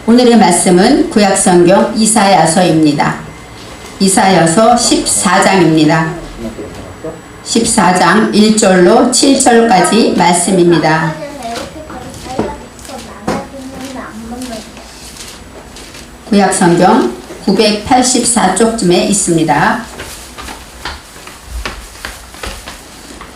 오늘의 말씀은 구약성경 이사야서입니다. 이사야서 14장입니다. 14장 1절로 7절까지 말씀입니다. 구약성경 984쪽쯤에 있습니다.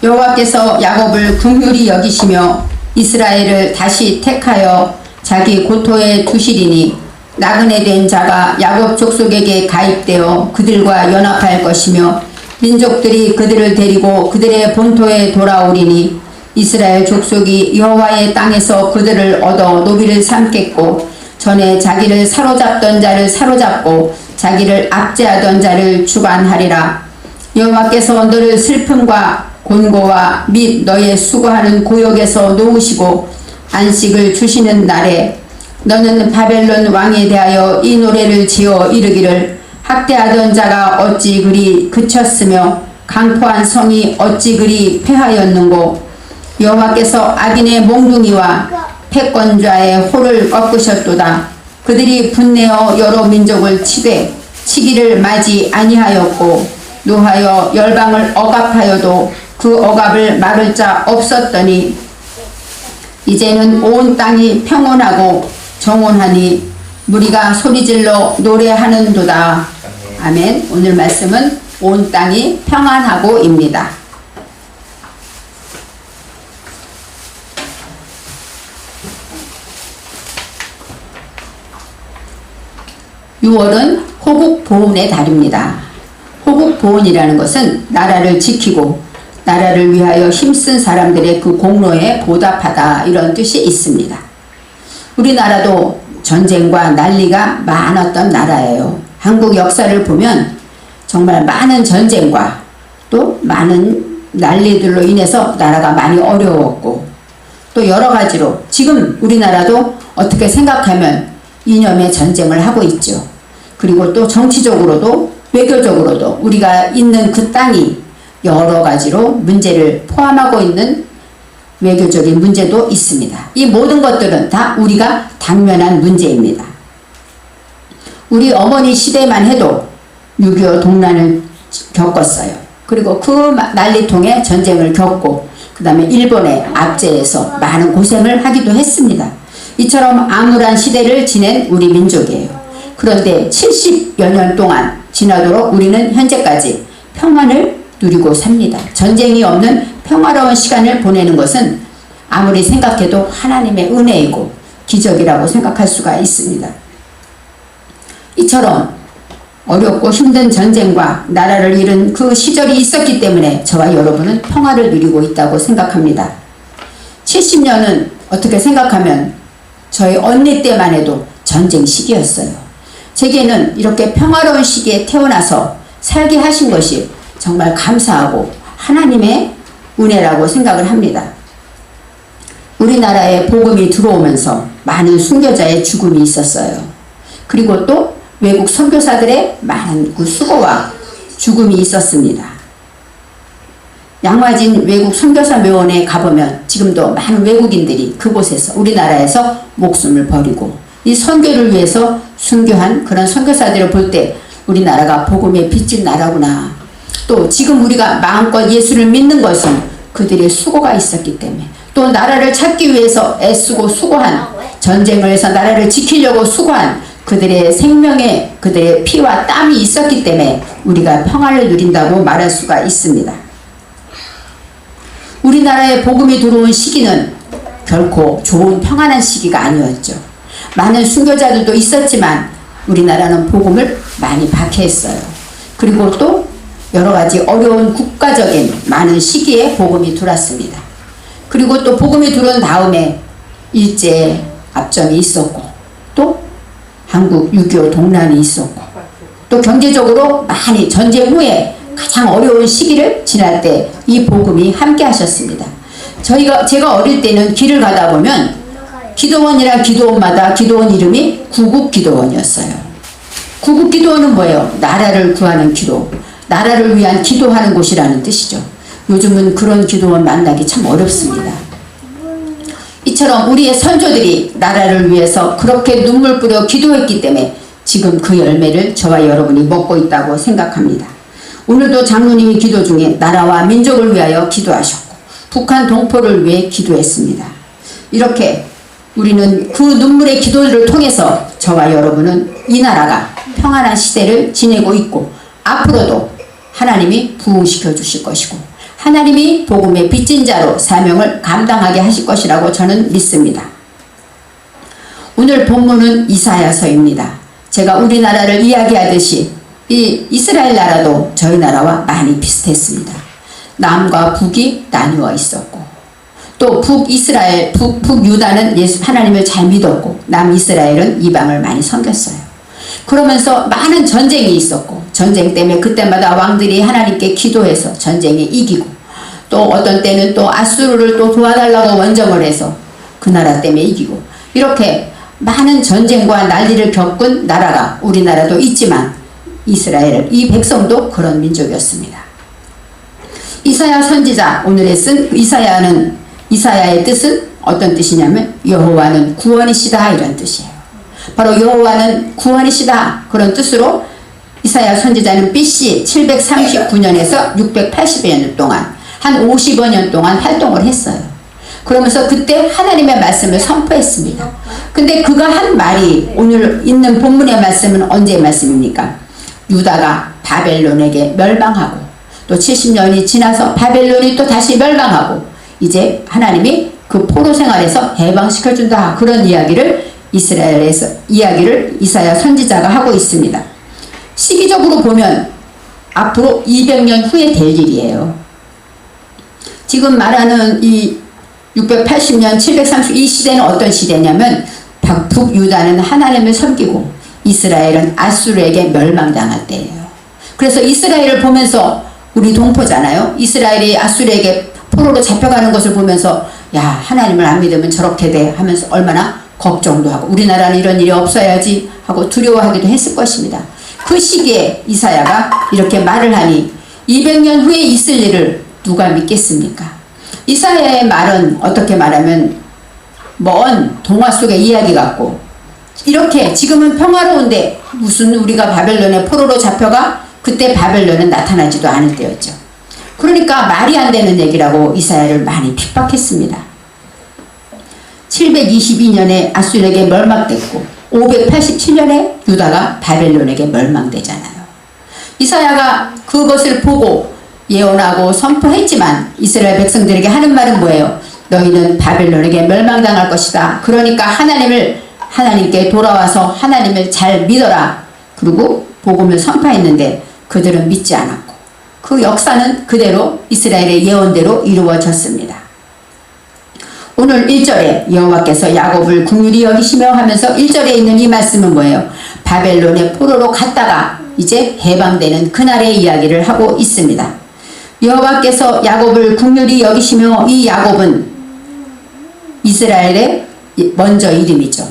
여호와께서 야곱을 긍휼히 여기시며 이스라엘을 다시 택하여 자기 고토에 두시리니 나그네 된 자가 야곱 족속에게 가입되어 그들과 연합할 것이며 민족들이 그들을 데리고 그들의 본토에 돌아오리니 이스라엘 족속이 여호와의 땅에서 그들을 얻어 노비를 삼겠고 전에 자기를 사로잡던 자를 사로잡고 자기를 압제하던 자를 주관하리라. 여호와께서 너를 슬픔과 곤고와 및 너의 수고하는 고역에서 놓으시고 안식을 주시는 날에 너는 바벨론 왕에 대하여 이 노래를 지어 이르기를 학대하던 자가 어찌 그리 그쳤으며 강포한 성이 어찌 그리 패하였는고 여호와께서 악인의 몽둥이와 패권자의 홀을 꺾으셨도다. 그들이 분내어 여러 민족을 치되 치기를 맞이 아니하였고 노하여 열방을 억압하여도 그 억압을 막을 자 없었더니 이제는 온 땅이 평온하고 정온하니 무리가 소리질러 노래하는도다. 아멘. 오늘 말씀은 온 땅이 평안하고입니다. 6월은 호국보훈의 달입니다. 호국보훈이라는 것은 나라를 지키고 나라를 위하여 힘쓴 사람들의 그 공로에 보답하다 이런 뜻이 있습니다. 우리나라도 전쟁과 난리가 많았던 나라예요. 한국 역사를 보면 정말 많은 전쟁과 또 많은 난리들로 인해서 나라가 많이 어려웠고 또 여러 가지로 지금 우리나라도 어떻게 생각하면 이념의 전쟁을 하고 있죠. 그리고 또 정치적으로도 외교적으로도 우리가 있는 그 땅이 여러 가지로 문제를 포함하고 있는 외교적인 문제도 있습니다. 이 모든 것들은 다 우리가 당면한 문제입니다. 우리 어머니 시대만 해도 6.25 동란을 겪었어요. 그리고 그 난리통에 전쟁을 겪고 그 다음에 일본의 압제에서 많은 고생을 하기도 했습니다. 이처럼 암울한 시대를 지낸 우리 민족이에요. 그런데 70여 년 동안 지나도록 우리는 현재까지 평안을 누리고 삽니다. 전쟁이 없는 평화로운 시간을 보내는 것은 아무리 생각해도 하나님의 은혜이고 기적이라고 생각할 수가 있습니다. 이처럼 어렵고 힘든 전쟁과 나라를 잃은 그 시절이 있었기 때문에 저와 여러분은 평화를 누리고 있다고 생각합니다. 70년은 어떻게 생각하면 저희 언니 때만 해도 전쟁 시기였어요. 제게는 이렇게 평화로운 시기에 태어나서 살게 하신 것이 정말 감사하고 하나님의 은혜라고 생각을 합니다. 우리나라에 복음이 들어오면서 많은 순교자의 죽음이 있었어요. 그리고 또 외국 선교사들의 많은 그 수고와 죽음이 있었습니다. 양화진 외국 선교사 묘원에 가보면 지금도 많은 외국인들이 그곳에서 우리나라에서 목숨을 버리고 이 선교를 위해서 순교한 그런 선교사들을 볼 때 우리나라가 복음에 빚진 나라구나. 또 지금 우리가 마음껏 예수를 믿는 것은 그들의 수고가 있었기 때문에 또 나라를 찾기 위해서 애쓰고 수고한 전쟁을 해서 나라를 지키려고 수고한 그들의 생명에 그들의 피와 땀이 있었기 때문에 우리가 평화를 누린다고 말할 수가 있습니다. 우리나라에 복음이 들어온 시기는 결코 좋은 평안한 시기가 아니었죠. 많은 순교자들도 있었지만 우리나라는 복음을 많이 박해했어요. 그리고 또 여러 가지 어려운 국가적인 많은 시기에 복음이 들어왔습니다. 그리고 또 복음이 들어온 다음에 일제 압정이 있었고 또 한국 6.25 동란이 있었고 또 경제적으로 많이 전쟁 후에 가장 어려운 시기를 지날 때 이 복음이 함께 하셨습니다. 제가 어릴 때는 길을 가다 보면 기도원이란 기도원마다 기도원 이름이 구국기도원이었어요. 구국기도원은 뭐예요? 나라를 구하는 기도, 나라를 위한 기도하는 곳이라는 뜻이죠. 요즘은 그런 기도원 만나기 참 어렵습니다. 이처럼 우리의 선조들이 나라를 위해서 그렇게 눈물 뿌려 기도했기 때문에 지금 그 열매를 저와 여러분이 먹고 있다고 생각합니다. 오늘도 장로님이 기도 중에 나라와 민족을 위하여 기도하셨고 북한 동포를 위해 기도했습니다. 이렇게 우리는 그 눈물의 기도를 통해서 저와 여러분은 이 나라가 평안한 시대를 지내고 있고 앞으로도 하나님이 부흥시켜 주실 것이고 하나님이 복음의 빚진 자로 사명을 감당하게 하실 것이라고 저는 믿습니다. 오늘 본문은 이사야서입니다. 제가 우리나라를 이야기하듯이 이 이스라엘 나라도 저희 나라와 많이 비슷했습니다. 남과 북이 나뉘어 있었고 또 북이스라엘, 북유다는 하나님을 잘 믿었고 남이스라엘은 이방을 많이 섬겼어요. 그러면서 많은 전쟁이 있었고 전쟁 때문에 그때마다 왕들이 하나님께 기도해서 전쟁에 이기고 또 어떤 때는 또 아수르를 또 도와달라고 원정을 해서 그 나라 때문에 이기고 이렇게 많은 전쟁과 난리를 겪은 나라가 우리나라도 있지만 이스라엘, 이 백성도 그런 민족이었습니다. 이사야 선지자 오늘에 쓴 이사야의 뜻은 어떤 뜻이냐면 여호와는 구원이시다 이런 뜻이에요. 바로 여호와는 구원이시다 그런 뜻으로 이사야 선지자는 BC 739년에서 680여 년 동안 한 50여 년 동안 활동을 했어요. 그러면서 그때 하나님의 말씀을 선포했습니다. 근데 그가 한 말이 오늘 있는 본문의 말씀은 언제의 말씀입니까? 유다가 바벨론에게 멸망하고 또 70년이 지나서 바벨론이 또 다시 멸망하고 이제 하나님이 그 포로 생활에서 해방시켜준다 그런 이야기를 이사야 선지자가 하고 있습니다. 시기적으로 보면 앞으로 200년 후에 될 일이에요. 지금 말하는 이 680년 730 이 시대는 어떤 시대냐면 북유다는 하나님을 섬기고 이스라엘은 아수르에게 멸망당할 때예요. 그래서 이스라엘을 보면서 우리 동포잖아요. 이스라엘이 아수르에게 포로로 잡혀가는 것을 보면서 야 하나님을 안 믿으면 저렇게 돼 하면서 얼마나 걱정도 하고 우리나라는 이런 일이 없어야지 하고 두려워하기도 했을 것입니다. 그 시기에 이사야가 이렇게 말을 하니 200년 후에 있을 일을 누가 믿겠습니까? 이사야의 말은 어떻게 말하면 먼 동화 속의 이야기 같고 이렇게 지금은 평화로운데 무슨 우리가 바벨론의 포로로 잡혀가 그때 바벨론은 나타나지도 않을 때였죠. 그러니까 말이 안 되는 얘기라고 이사야를 많이 핍박했습니다. 722년에 아수르에게 멸망됐고 587년에 유다가 바벨론에게 멸망되잖아요. 이사야가 그것을 보고 예언하고 선포했지만 이스라엘 백성들에게 하는 말은 뭐예요? 너희는 바벨론에게 멸망당할 것이다. 그러니까 하나님께 돌아와서 하나님을 잘 믿어라. 그리고 복음을 선포했는데 그들은 믿지 않았고 그 역사는 그대로 이스라엘의 예언대로 이루어졌습니다. 오늘 1절에 여호와께서 야곱을 긍휼히 여기시며 하면서 1절에 있는 이 말씀은 뭐예요? 바벨론의 포로로 갔다가 이제 해방되는 그날의 이야기를 하고 있습니다. 여호와께서 야곱을 긍휼히 여기시며 이 야곱은 이스라엘의 먼저 이름이죠.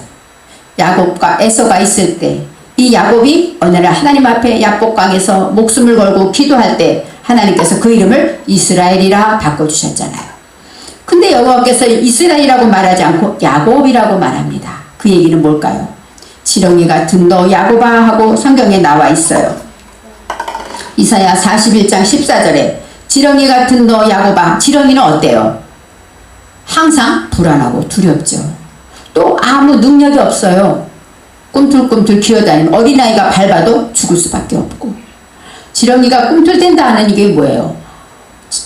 야곱과 에서가 있을 때 이 야곱이 어느 날 하나님 앞에 야복강에서 목숨을 걸고 기도할 때 하나님께서 그 이름을 이스라엘이라 바꿔주셨잖아요. 근데 여호와께서 이스라엘이라고 말하지 않고 야곱이라고 말합니다. 그 얘기는 뭘까요? 지렁이 같은 너 야곱아 하고 성경에 나와 있어요. 이사야 41장 14절에 지렁이 같은 너 야곱아. 지렁이는 어때요? 항상 불안하고 두렵죠. 또 아무 능력이 없어요. 꿈틀꿈틀 기어다니면 어린아이가 밟아도 죽을 수밖에 없고 지렁이가 꿈틀댄다는 이게 뭐예요?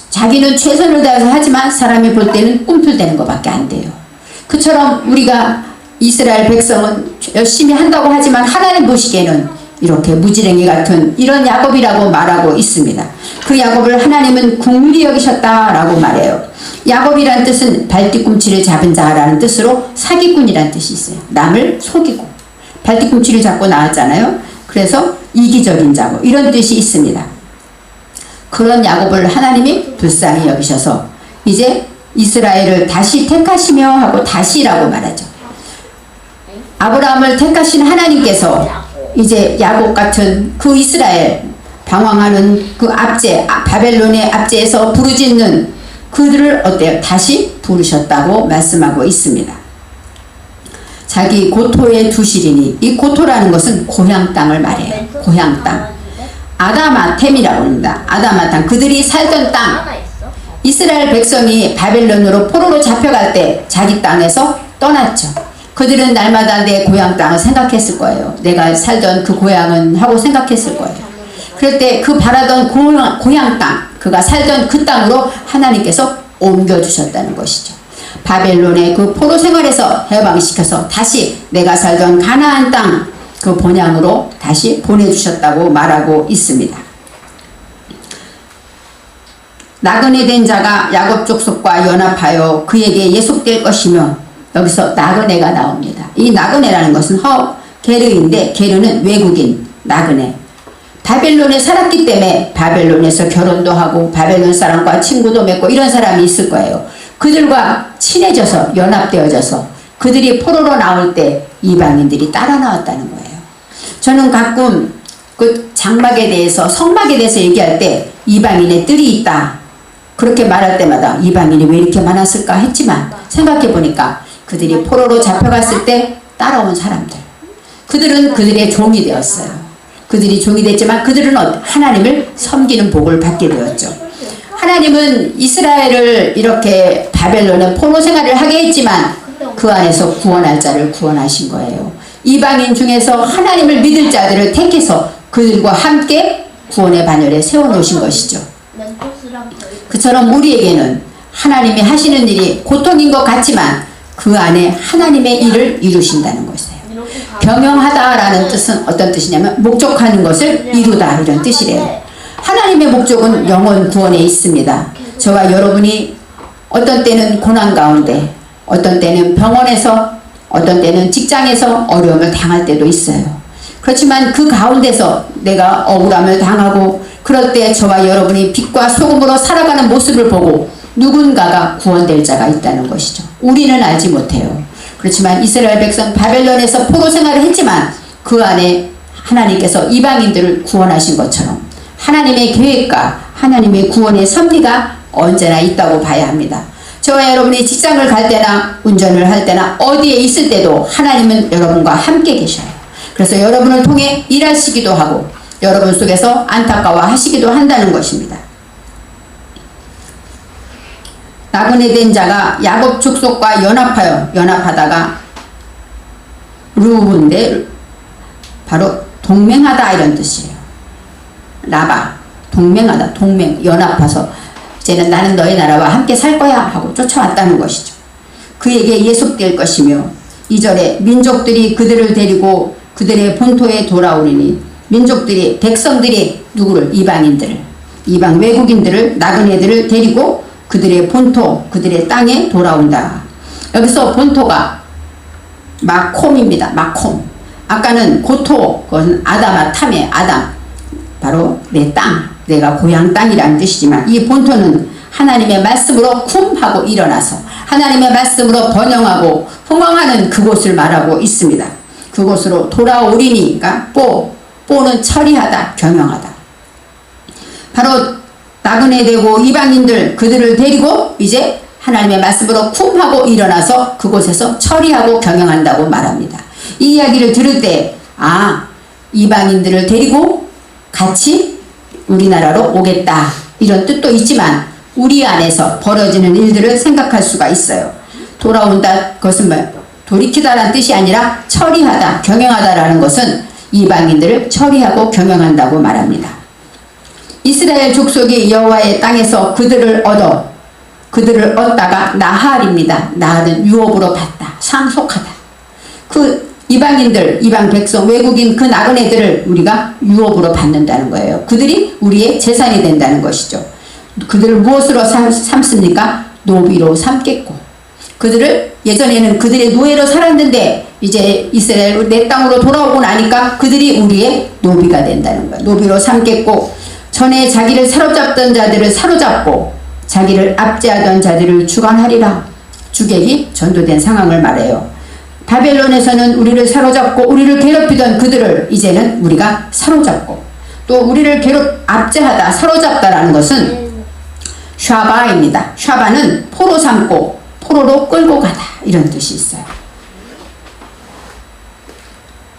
자기는 최선을 다해서 하지만 사람이 볼 때는 꿈틀대는 것밖에 안 돼요. 그처럼 우리가 이스라엘 백성은 열심히 한다고 하지만 하나님 보시기에는 이렇게 무지랭이 같은 이런 야곱이라고 말하고 있습니다. 그 야곱을 하나님은 긍휼히 여기셨다라고 말해요. 야곱이란 뜻은 발뒤꿈치를 잡은 자라는 뜻으로 사기꾼이란 뜻이 있어요. 남을 속이고 발뒤꿈치를 잡고 나왔잖아요. 그래서 이기적인 자고 이런 뜻이 있습니다. 그런 야곱을 하나님이 불쌍히 여기셔서 이제 이스라엘을 다시 택하시며 하고 다시라고 말하죠. 아브라함을 택하신 하나님께서 이제 야곱 같은 그 이스라엘 방황하는 그 압제 바벨론의 압제에서 부르짖는 그들을 어때요? 다시 부르셨다고 말씀하고 있습니다. 자기 고토에 두시리니, 이 고토라는 것은 고향 땅을 말해요. 고향 땅. 아다마템이라고 합니다. 아다마탐, 그들이 살던 땅. 이스라엘 백성이 바벨론으로 포로로 잡혀갈 때 자기 땅에서 떠났죠. 그들은 날마다 내 고향 땅을 생각했을 거예요. 내가 살던 그 고향은 하고 생각했을 거예요. 그럴 때 그 바라던 고향 땅, 그가 살던 그 땅으로 하나님께서 옮겨주셨다는 것이죠. 바벨론의 그 포로 생활에서 해방시켜서 다시 내가 살던 가나안 땅 그 본향으로 다시 보내주셨다고 말하고 있습니다. 나그네 된 자가 야곱 족속과 연합하여 그에게 예속될 것이며, 여기서 나그네가 나옵니다. 이 나그네라는 것은 게르인데, 게르는 외국인 나그네. 바벨론에 살았기 때문에 바벨론에서 결혼도 하고 바벨론 사람과 친구도 맺고 이런 사람이 있을 거예요. 그들과 친해져서 연합되어져서 그들이 포로로 나올 때 이방인들이 따라 나왔다는 거예요. 저는 가끔 그 장막에 대해서, 성막에 대해서 얘기할 때 이방인의 뜰이 있다 그렇게 말할 때마다 이방인이 왜 이렇게 많았을까 했지만, 생각해 보니까 그들이 포로로 잡혀갔을 때 따라온 사람들, 그들은 그들의 종이 되었어요. 그들이 종이 됐지만 그들은 하나님을 섬기는 복을 받게 되었죠. 하나님은 이스라엘을 이렇게 바벨론의 포로 생활을 하게 했지만 그 안에서 구원할 자를 구원하신 거예요. 이방인 중에서 하나님을 믿을 자들을 택해서 그들과 함께 구원의 반열에 세워놓으신 것이죠. 그처럼 우리에게는 하나님이 하시는 일이 고통인 것 같지만 그 안에 하나님의 일을 이루신다는 것이에요. 경영하다라는 뜻은 어떤 뜻이냐면 목적하는 것을 이루다, 이런 뜻이래요. 하나님의 목적은 영혼 구원에 있습니다. 저와 여러분이 어떤 때는 고난 가운데, 어떤 때는 병원에서, 어떤 때는 직장에서 어려움을 당할 때도 있어요. 그렇지만 그 가운데서 내가 억울함을 당하고 그럴 때 저와 여러분이 빛과 소금으로 살아가는 모습을 보고 누군가가 구원될 자가 있다는 것이죠. 우리는 알지 못해요. 그렇지만 이스라엘 백성 바벨론에서 포로 생활을 했지만 그 안에 하나님께서 이방인들을 구원하신 것처럼 하나님의 계획과 하나님의 구원의 섭리가 언제나 있다고 봐야 합니다. 저와 여러분이 직장을 갈 때나 운전을 할 때나 어디에 있을 때도 하나님은 여러분과 함께 계셔요. 그래서 여러분을 통해 일하시기도 하고 여러분 속에서 안타까워 하시기도 한다는 것입니다. 나그네 된 자가 야곱 족속과 연합하다가 루브인데 바로 동맹하다 이런 뜻이에요. 라바, 동맹하다, 연합해서 이제는 나는 너의 나라와 함께 살 거야 하고 쫓아왔다는 것이죠. 그에게 예속될 것이며, 2절에 민족들이 그들을 데리고 그들의 본토에 돌아오리니, 민족들이, 백성들이 누구를? 이방인들을, 이방 외국인들을, 나그네들을 데리고 그들의 본토, 그들의 땅에 돌아온다. 여기서 본토가 마콤입니다. 마콤. 아까는 고토, 그것은 아다마탐의 아담, 바로 내 땅, 내가 고향 땅이라는 뜻이지만 이 본토는 하나님의 말씀으로 쿰하고 일어나서 하나님의 말씀으로 번영하고 흥왕하는 그곳을 말하고 있습니다. 그곳으로 돌아오리니, 그러니까 뽀는 처리하다, 경영하다. 바로 나그네 되고 이방인들, 그들을 데리고 이제 하나님의 말씀으로 쿰하고 일어나서 그곳에서 처리하고 경영한다고 말합니다. 이 이야기를 들을 때 이방인들을 데리고 같이 우리나라로 오겠다 이런 뜻도 있지만 우리 안에서 벌어지는 일들을 생각할 수가 있어요. 돌아온다, 그것은 돌이키다라는 뜻이 아니라 처리하다, 경영하다라는 것은 이방인들을 처리하고 경영한다고 말합니다. 이스라엘 족속이 여호와의 땅에서 그들을 얻다가 나할입니다. 나할은 유업으로 받다, 상속하다. 그 이방인들, 이방 백성, 외국인 그 나그네들을 우리가 유업으로 받는다는 거예요. 그들이 우리의 재산이 된다는 것이죠. 그들을 무엇으로 삼습니까? 노비로 삼겠고, 그들을 예전에는 그들의 노예로 살았는데 이제 이스라엘 내 땅으로 돌아오고 나니까 그들이 우리의 노비가 된다는 거예요. 노비로 삼겠고, 전에 자기를 사로잡던 자들을 사로잡고 자기를 압제하던 자들을 주관하리라. 주객이 전도된 상황을 말해요. 바벨론에서는 우리를 사로잡고 우리를 괴롭히던 그들을 이제는 우리가 사로잡고, 또 우리를 압제하다, 사로잡다라는 것은샤바입니다. 샤바는 포로 삼고 포로로 끌고 가다 이런 뜻이 있어요.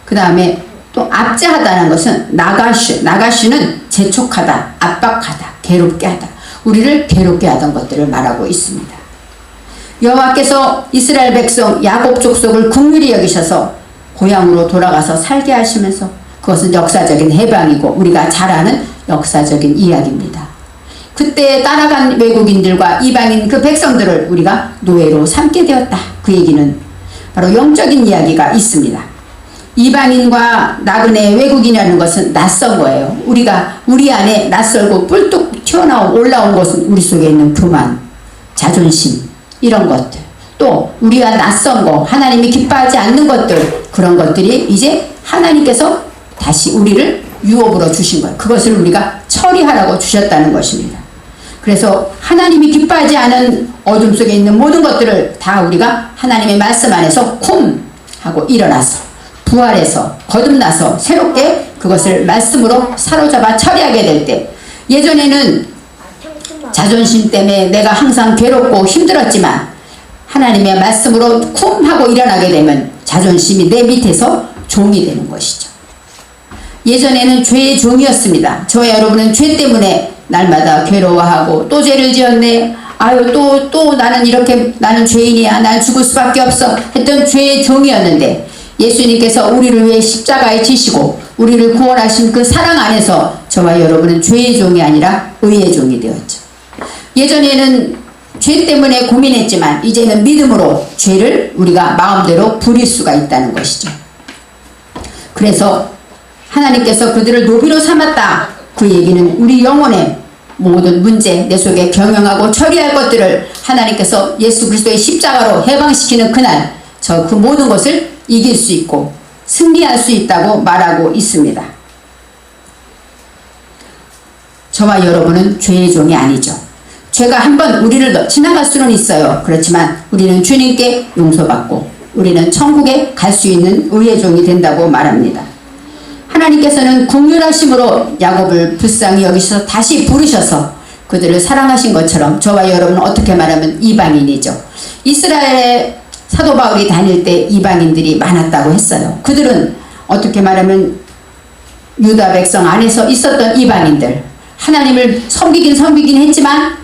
그 다음에 또 압제하다는 것은 나가슈는 재촉하다, 압박하다, 괴롭게 하다. 우리를 괴롭게 하던 것들을 말하고 있습니다. 여호와께서 이스라엘 백성 야곱 족속을 긍휼히 여기셔서 고향으로 돌아가서 살게 하시면서 그것은 역사적인 해방이고 우리가 잘 아는 역사적인 이야기입니다. 그때 따라간 외국인들과 이방인 그 백성들을 우리가 노예로 삼게 되었다. 그 얘기는 바로 영적인 이야기가 있습니다. 이방인과 나그네 외국인이라는 것은 낯선 거예요. 우리 안에 낯설고 뿔뚝 튀어나온 올라온 것은 우리 속에 있는 교만, 자존심 이런 것들, 또 우리가 낯선 거, 하나님이 기뻐하지 않는 것들, 그런 것들이 이제 하나님께서 다시 우리를 유업으로 주신 거예요. 그것을 우리가 처리하라고 주셨다는 것입니다. 그래서 하나님이 기뻐하지 않은 어둠 속에 있는 모든 것들을 다 우리가 하나님의 말씀 안에서 쿰 하고 일어나서 부활해서 거듭나서 새롭게 그것을 말씀으로 사로잡아 처리하게 될 때, 예전에는 자존심 때문에 내가 항상 괴롭고 힘들었지만 하나님의 말씀으로 쿰 하고 일어나게 되면 자존심이 내 밑에서 종이 되는 것이죠. 예전에는 죄의 종이었습니다. 저와 여러분은 죄 때문에 날마다 괴로워하고 또 죄를 지었네, 아유 또 나는 죄인이야, 난 죽을 수밖에 없어 했던 죄의 종이었는데, 예수님께서 우리를 위해 십자가에 지시고 우리를 구원하신 그 사랑 안에서 저와 여러분은 죄의 종이 아니라 의의 종이 되었죠. 예전에는 죄 때문에 고민했지만 이제는 믿음으로 죄를 우리가 마음대로 부릴 수가 있다는 것이죠. 그래서 하나님께서 그들을 노비로 삼았다. 그 얘기는 우리 영혼의 모든 문제, 내 속에 경영하고 처리할 것들을 하나님께서 예수 그리스도의 십자가로 해방시키는 그날, 그 모든 것을 이길 수 있고 승리할 수 있다고 말하고 있습니다. 저와 여러분은 죄의 종이 아니죠. 죄가 한번 우리를 지나갈 수는 있어요. 그렇지만 우리는 주님께 용서받고 우리는 천국에 갈 수 있는 의의 종이 된다고 말합니다. 하나님께서는 긍휼하심으로 야곱을 불쌍히 여기셔서 다시 부르셔서 그들을 사랑하신 것처럼 저와 여러분은 어떻게 말하면 이방인이죠. 이스라엘의 사도 바울이 다닐 때 이방인들이 많았다고 했어요. 그들은 어떻게 말하면 유다 백성 안에서 있었던 이방인들, 하나님을 섬기긴 했지만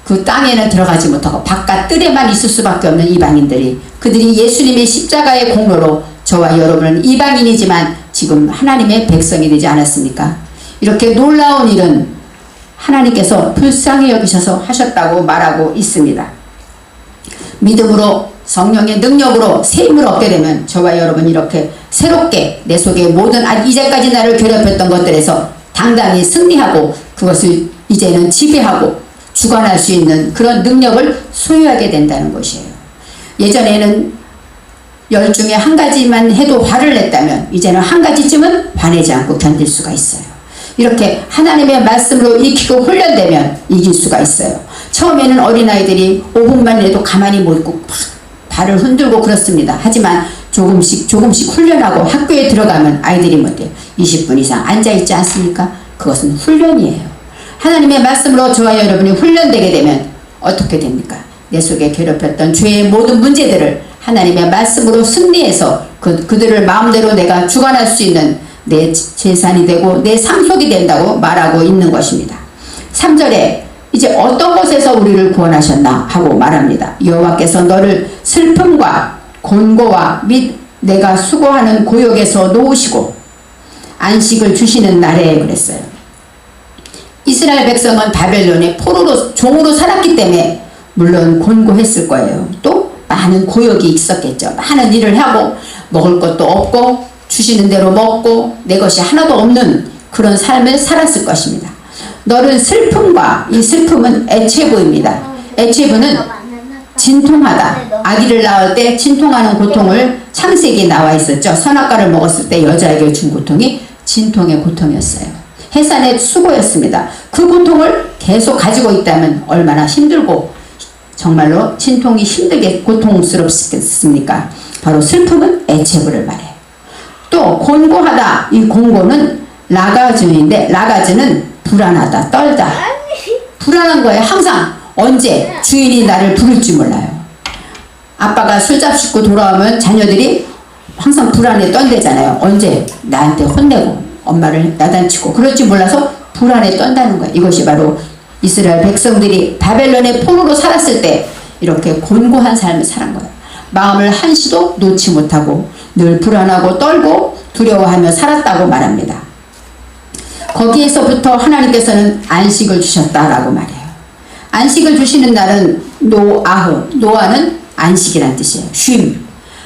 그 땅에는 들어가지 못하고 바깥 뜰에만 있을 수밖에 없는 이방인들이, 그들이 예수님의 십자가의 공로로 저와 여러분은 이방인이지만 지금 하나님의 백성이 되지 않았습니까? 이렇게 놀라운 일은 하나님께서 불쌍히 여기셔서 하셨다고 말하고 있습니다. 믿음으로 성령의 능력으로 세임을 얻게 되면 저와 여러분 이렇게 새롭게 내 속에 모든 이제까지 나를 괴롭혔던 것들에서 당당히 승리하고 그것을 이제는 지배하고 주관할 수 있는 그런 능력을 소유하게 된다는 것이에요. 예전에는 10 중에 한 가지만 해도 화를 냈다면 이제는 한 가지쯤은 화내지 않고 견딜 수가 있어요. 이렇게 하나님의 말씀으로 익히고 훈련되면 이길 수가 있어요. 처음에는 어린아이들이 5분만 해도 가만히 못 있고 발을 흔들고 그렇습니다. 하지만 조금씩 훈련하고 학교에 들어가면 아이들이 못해요. 20분 이상 앉아있지 않습니까? 그것은 훈련이에요. 하나님의 말씀으로 저와 여러분이 훈련되게 되면 어떻게 됩니까? 내 속에 괴롭혔던 죄의 모든 문제들을 하나님의 말씀으로 승리해서 그들을 마음대로 내가 주관할 수 있는 내 재산이 되고 내 상속이 된다고 말하고 있는 것입니다. 3절에 이제 어떤 곳에서 우리를 구원하셨나 하고 말합니다. 여호와께서 너를 슬픔과 곤고와 및 내가 수고하는 고역에서 놓으시고 안식을 주시는 날에 그랬어요. 이스라엘 백성은 바벨론의 포로로 종으로 살았기 때문에 물론 곤고했을 거예요. 또 많은 고역이 있었겠죠. 많은 일을 하고 먹을 것도 없고 주시는 대로 먹고 내 것이 하나도 없는 그런 삶을 살았을 것입니다. 너를 슬픔과, 이 슬픔은 애체부입니다. 애체부는 진통하다. 아기를 낳을 때 진통하는 고통을 창세기에 나와 있었죠. 선악과를 먹었을 때 여자에게 준 고통이 진통의 고통이었어요. 해산의 수고였습니다. 그 고통을 계속 가지고 있다면 얼마나 힘들고 정말로 진통이 힘들게 고통스럽겠습니까? 바로 슬픔은 애체부를 말해요. 또 곤고하다. 이 곤고는 라가즈인데 라가즈는 불안하다, 떨다. 불안한 거예요. 항상 언제 주인이 나를 부를지 몰라요. 아빠가 술 잡수고 돌아오면 자녀들이 항상 불안에 떤대잖아요. 언제 나한테 혼내고 엄마를 야단치고 그럴지 몰라서 불안에 떤다는 거예요. 이것이 바로 이스라엘 백성들이 바벨론의 포로로 살았을 때 이렇게 곤고한 삶을 살은 거예요. 마음을 한시도 놓지 못하고 늘 불안하고 떨고 두려워하며 살았다고 말합니다. 거기에서부터 하나님께서는 안식을 주셨다라고 말해요. 안식을 주시는 날은 노아는 안식이란 뜻이에요. 쉼.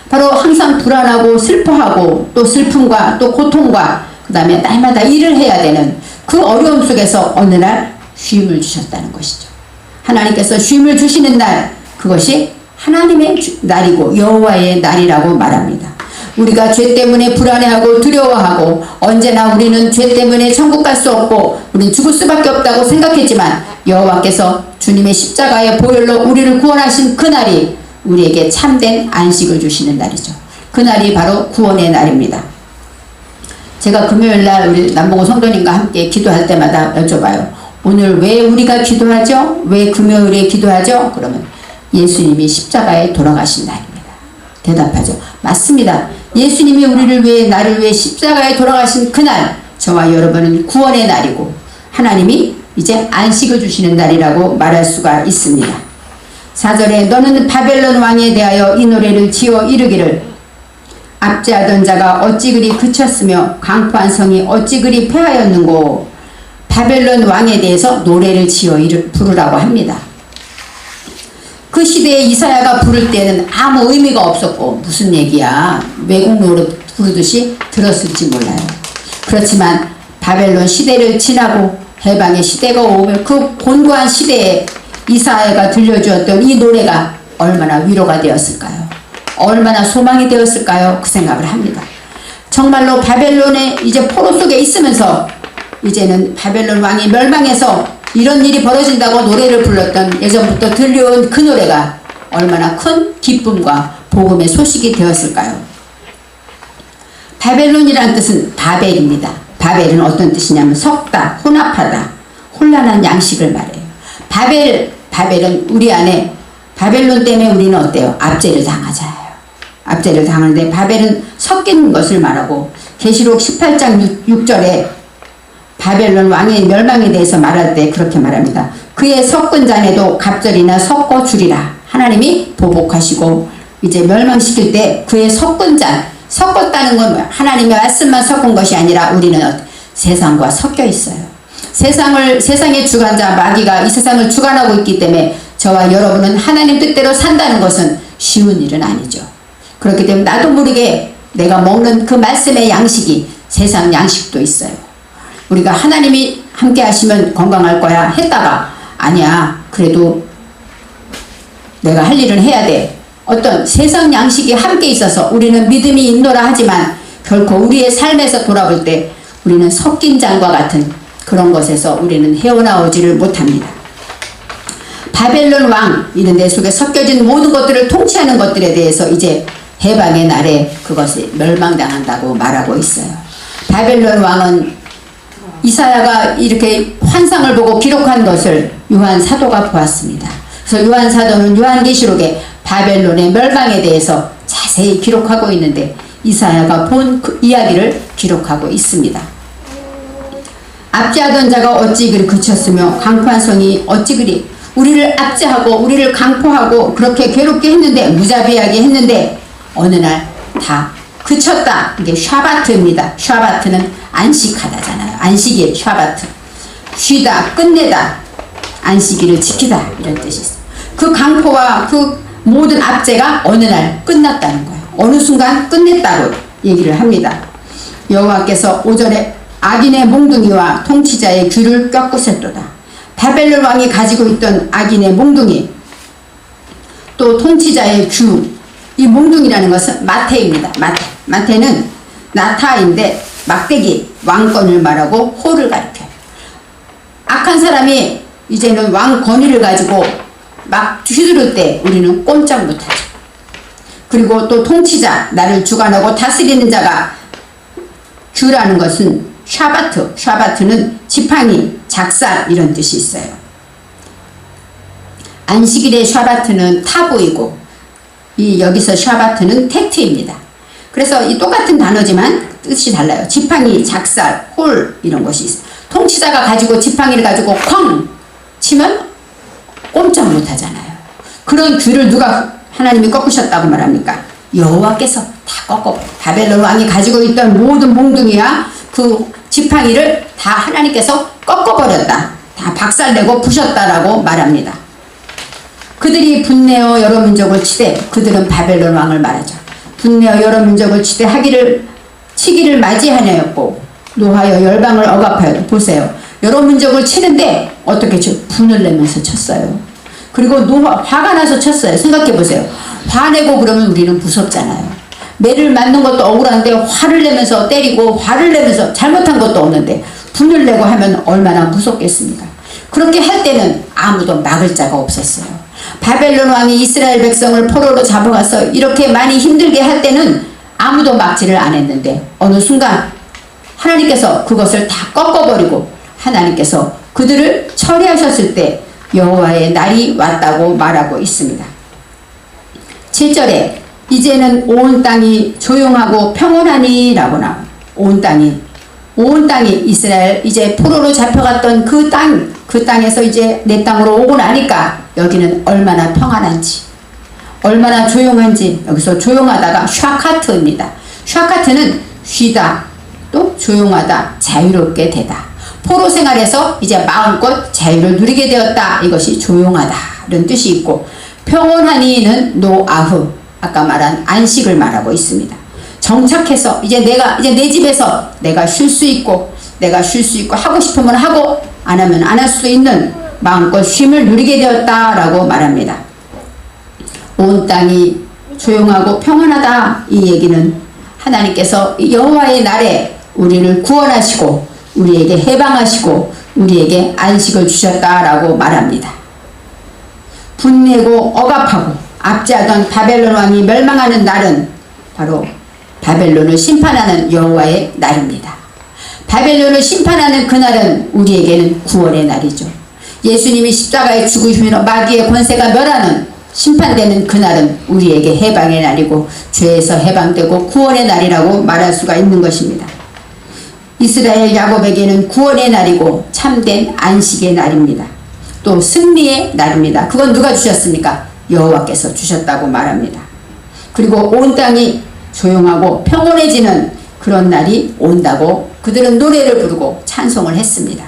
바로 항상 불안하고 슬퍼하고 또 슬픔과 또 고통과 그 다음에 날마다 일을 해야 되는 그 어려움 속에서 어느 날 쉼을 주셨다는 것이죠. 하나님께서 쉼을 주시는 날, 그것이 하나님의 날이고 여호와의 날이라고 말합니다. 우리가 죄 때문에 불안해하고 두려워하고 언제나 우리는 죄 때문에 천국 갈 수 없고 우리는 죽을 수밖에 없다고 생각했지만 여호와께서 주님의 십자가의 보혈로 우리를 구원하신 그날이 우리에게 참된 안식을 주시는 날이죠. 그날이 바로 구원의 날입니다. 제가 금요일날 우리 남봉호 성도님과 함께 기도할 때마다 여쭤봐요. 오늘 왜 우리가 기도하죠? 왜 금요일에 기도하죠? 그러면 예수님이 십자가에 돌아가신 날입니다. 대답하죠. 맞습니다. 예수님이 우리를 위해 나를 위해 십자가에 돌아가신 그날 저와 여러분은 구원의 날이고 하나님이 이제 안식을 주시는 날이라고 말할 수가 있습니다. 4절에 너는 바벨론 왕에 대하여 이 노래를 지어 이르기를 압제하던 자가 어찌 그리 그쳤으며 강포한 성이 어찌 그리 패하였는고. 바벨론 왕에 대해서 노래를 지어 부르라고 합니다. 그 시대에 이사야가 부를 때는 아무 의미가 없었고 무슨 얘기야 외국 노래 부르듯이 들었을지 몰라요. 그렇지만 바벨론 시대를 지나고 해방의 시대가 오면 그 곤고한 시대에 이사야가 들려주었던 이 노래가 얼마나 위로가 되었을까요? 얼마나 소망이 되었을까요? 그 생각을 합니다. 정말로 바벨론의 이제 포로 속에 있으면서 이제는 바벨론 왕이 멸망해서 이런 일이 벌어진다고 노래를 불렀던 예전부터 들려온 그 노래가 얼마나 큰 기쁨과 복음의 소식이 되었을까요? 바벨론이란 뜻은 바벨입니다. 바벨은 어떤 뜻이냐면 섞다, 혼합하다, 혼란한 양식을 말해요. 바벨은 우리 안에 바벨론 때문에 우리는 어때요? 압제를 당하잖아요. 압제를 당하는데 바벨은 섞인 것을 말하고 계시록 18장 6절에 바벨론 왕의 멸망에 대해서 말할 때 그렇게 말합니다. 그의 섞은 잔에도 갑절이나 섞어 주리라. 하나님이 보복하시고 이제 멸망시킬 때 그의 섞은 잔, 섞었다는 건 뭐야? 하나님의 말씀만 섞은 것이 아니라 우리는 세상과 섞여 있어요. 세상의 주관자 마귀가 이 세상을 주관하고 있기 때문에 저와 여러분은 하나님 뜻대로 산다는 것은 쉬운 일은 아니죠. 그렇기 때문에 나도 모르게 내가 먹는 그 말씀의 양식이 세상 양식도 있어요. 우리가 하나님이 함께 하시면 건강할 거야 했다가 아니야 그래도 내가 할 일은 해야 돼. 어떤 세상 양식이 함께 있어서 우리는 믿음이 있노라 하지만 결코 우리의 삶에서 돌아볼 때 우리는 섞인 잔과 같은 그런 것에서 우리는 헤어나오지를 못합니다. 바벨론 왕 이런 데 속에 섞여진 모든 것들을 통치하는 것들에 대해서 이제 해방의 날에 그것이 멸망당한다고 말하고 있어요. 바벨론 왕은 이사야가 이렇게 환상을 보고 기록한 것을 요한 사도가 보았습니다. 그래서 요한 사도는 요한계시록에 바벨론의 멸망에 대해서 자세히 기록하고 있는데 이사야가 본 그 이야기를 기록하고 있습니다. 압제하던 자가 어찌 그리 그쳤으며 강포한 성이 어찌 그리 우리를 압제하고 우리를 강포하고 그렇게 괴롭게 했는데 무자비하게 했는데 어느 날 다 그쳤다. 이게 샤바트입니다. 샤바트는 안식하다잖아요. 안식일 샤바트. 쉬다 끝내다 안식일을 지키다 이런 뜻이 있어요. 그 강포와 그 모든 압제가 어느 날 끝났다는 거예요. 어느 순간 끝냈다고 얘기를 합니다. 여호와께서 5절에 악인의 몽둥이와 통치자의 귀를 꺾으셨도다. 바벨론 왕이 가지고 있던 악인의 몽둥이 또 통치자의 귀, 이 몽둥이라는 것은 마태입니다. 마태는 나타인데 막대기, 왕권을 말하고 호를 가리켜요. 악한 사람이 이제는 왕 권위를 가지고 막 휘두를 때 우리는 꼼짝 못하죠. 그리고 또 통치자, 나를 주관하고 다스리는 자가 주라는 것은 샤바트, 샤바트는 지팡이, 작살 이런 뜻이 있어요. 안식일의 샤바트는 타보이고 이 여기서 샤바트는 택트입니다. 그래서 이 똑같은 단어지만 뜻이 달라요. 지팡이, 작살, 홀 이런 것이 있어요. 통치자가 가지고 지팡이를 가지고 쾅 치면 꼼짝 못하잖아요. 그런 귀를 누가 하나님이 꺾으셨다고 말합니까? 여호와께서 다 꺾어. 바벨론 왕이 가지고 있던 모든 몽둥이와 그 지팡이를 다 하나님께서 꺾어버렸다. 다 박살내고 부셨다라고 말합니다. 그들이 분내어 여러 민족을 치되, 그들은 바벨론 왕을 말하죠. 분내어 여러 민족을 치되 치기를 맞이하냐였고 노하여 열방을 억압하여. 보세요. 여러 민족을 치는데 어떻게 쳐? 분을 내면서 쳤어요. 그리고 화가 나서 쳤어요. 생각해 보세요. 화내고 그러면 우리는 무섭잖아요. 매를 맞는 것도 억울한데 화를 내면서 때리고 화를 내면서 잘못한 것도 없는데 분을 내고 하면 얼마나 무섭겠습니까? 그렇게 할 때는 아무도 막을 자가 없었어요. 바벨론 왕이 이스라엘 백성을 포로로 잡아가서 이렇게 많이 힘들게 할 때는 아무도 막지를 안 했는데 어느 순간 하나님께서 그것을 다 꺾어버리고 하나님께서 그들을 처리하셨을 때 여호와의 날이 왔다고 말하고 있습니다. 7절에 이제는 온 땅이 조용하고 평온하니 라고 나와요. 온 땅이 이스라엘 이제 포로로 잡혀갔던 그 땅에서 이제 내 땅으로 오고 나니까 여기는 얼마나 평안한지, 얼마나 조용한지. 여기서 조용하다가 샤카트입니다. 샤카트는 쉬다, 또 조용하다, 자유롭게 되다. 포로 생활에서 이제 마음껏 자유를 누리게 되었다. 이것이 조용하다는 뜻이 있고, 평온하니는 노아흐, 아까 말한 안식을 말하고 있습니다. 정착해서 이제 내 집에서 내가 쉴 수 있고 하고 싶으면 하고 안 하면 안 할 수 있는 마음껏 쉼을 누리게 되었다라고 말합니다. 온 땅이 조용하고 평안하다. 이 얘기는 하나님께서 여호와의 날에 우리를 구원하시고 우리에게 해방하시고 우리에게 안식을 주셨다라고 말합니다. 분내고 억압하고 압제하던 바벨론 왕이 멸망하는 날은 바로 바벨론을 심판하는 여호와의 날입니다. 바벨론을 심판하는 그날은 우리에게는 구원의 날이죠. 예수님이 십자가에 죽으시며 마귀의 권세가 멸하는 심판되는 그날은 우리에게 해방의 날이고 죄에서 해방되고 구원의 날이라고 말할 수가 있는 것입니다. 이스라엘 야곱에게는 구원의 날이고 참된 안식의 날입니다. 또 승리의 날입니다. 그건 누가 주셨습니까? 여호와께서 주셨다고 말합니다. 그리고 온 땅이 조용하고 평온해지는 그런 날이 온다고 그들은 노래를 부르고 찬송을 했습니다.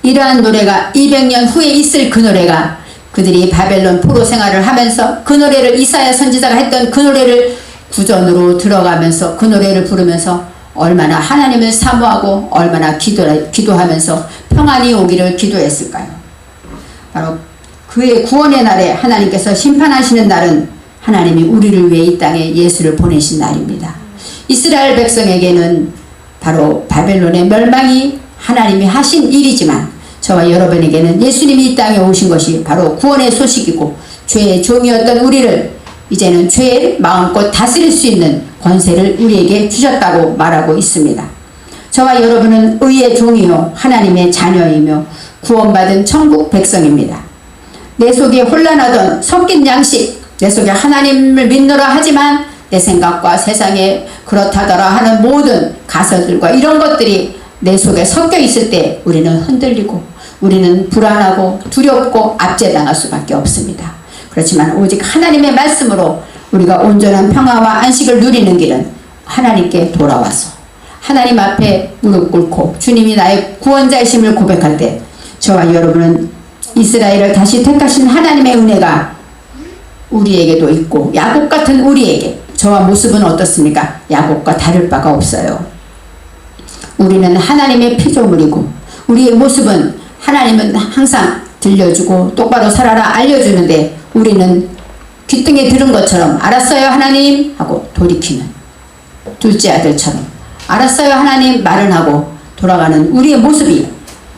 이러한 노래가 200년 후에 있을 그 노래가 그들이 바벨론 포로 생활을 하면서 그 노래를 이사야 선지자가 했던 그 노래를 구전으로 들어가면서 그 노래를 부르면서 얼마나 하나님을 사모하고 얼마나 기도하면서 평안이 오기를 기도했을까요? 바로 그의 구원의 날에 하나님께서 심판하시는 날은 하나님이 우리를 위해 이 땅에 예수를 보내신 날입니다. 이스라엘 백성에게는 바로 바벨론의 멸망이 하나님이 하신 일이지만 저와 여러분에게는 예수님이 이 땅에 오신 것이 바로 구원의 소식이고 죄의 종이었던 우리를 이제는 죄를 마음껏 다스릴 수 있는 권세를 우리에게 주셨다고 말하고 있습니다. 저와 여러분은 의의 종이요 하나님의 자녀이며 구원받은 천국 백성입니다. 내 속에 혼란하던 섞인 양식, 내 속에 하나님을 믿노라 하지만 내 생각과 세상에 그렇다더라 하는 모든 가설들과 이런 것들이 내 속에 섞여 있을 때 우리는 흔들리고 우리는 불안하고 두렵고 압제당할 수밖에 없습니다. 그렇지만 오직 하나님의 말씀으로 우리가 온전한 평화와 안식을 누리는 길은 하나님께 돌아와서 하나님 앞에 무릎 꿇고 주님이 나의 구원자이심을 고백할 때 저와 여러분은 이스라엘을 다시 택하신 하나님의 은혜가 우리에게도 있고 야곱 같은 우리에게 저와 모습은 어떻습니까? 야곱과 다를 바가 없어요. 우리는 하나님의 피조물이고 우리의 모습은 하나님은 항상 들려주고 똑바로 살아라 알려주는데 우리는 귓등에 들은 것처럼 알았어요 하나님 하고 돌이키는 둘째 아들처럼 알았어요 하나님 말은 하고 돌아가는 우리의 모습이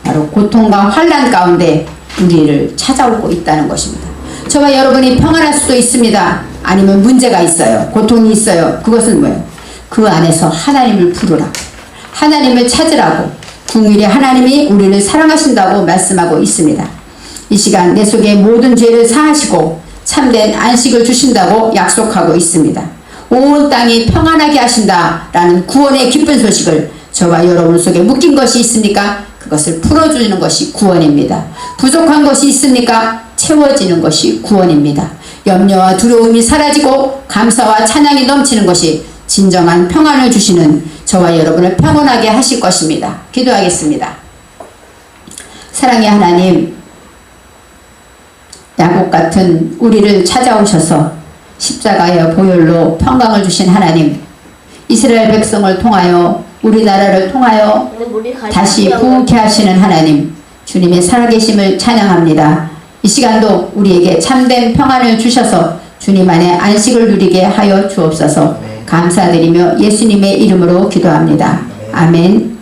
바로 고통과 환난 가운데 우리를 찾아오고 있다는 것입니다. 저와 여러분이 평안할 수도 있습니다. 아니면 문제가 있어요. 고통이 있어요. 그것은 뭐예요? 그 안에서 하나님을 부르라. 하나님을 찾으라고 궁일에 하나님이 우리를 사랑하신다고 말씀하고 있습니다. 이 시간 내 속의 모든 죄를 사하시고 참된 안식을 주신다고 약속하고 있습니다. 온 땅이 평안하게 하신다라는 구원의 기쁜 소식을 저와 여러분 속에 묶인 것이 있습니까? 그것을 풀어주는 것이 구원입니다. 부족한 것이 있습니까? 채워지는 것이 구원입니다. 염려와 두려움이 사라지고 감사와 찬양이 넘치는 것이 진정한 평안을 주시는 저와 여러분을 평안하게 하실 것입니다. 기도하겠습니다. 사랑의 하나님, 야곱 같은 우리를 찾아오셔서 십자가의 보혈로 평강을 주신 하나님, 이스라엘 백성을 통하여 우리나라를 통하여 다시 부흥케 하시는 하나님, 주님의 살아계심을 찬양합니다. 이 시간도 우리에게 참된 평안을 주셔서 주님 안에 안식을 누리게 하여 주옵소서. 감사드리며 예수님의 이름으로 기도합니다. 아멘.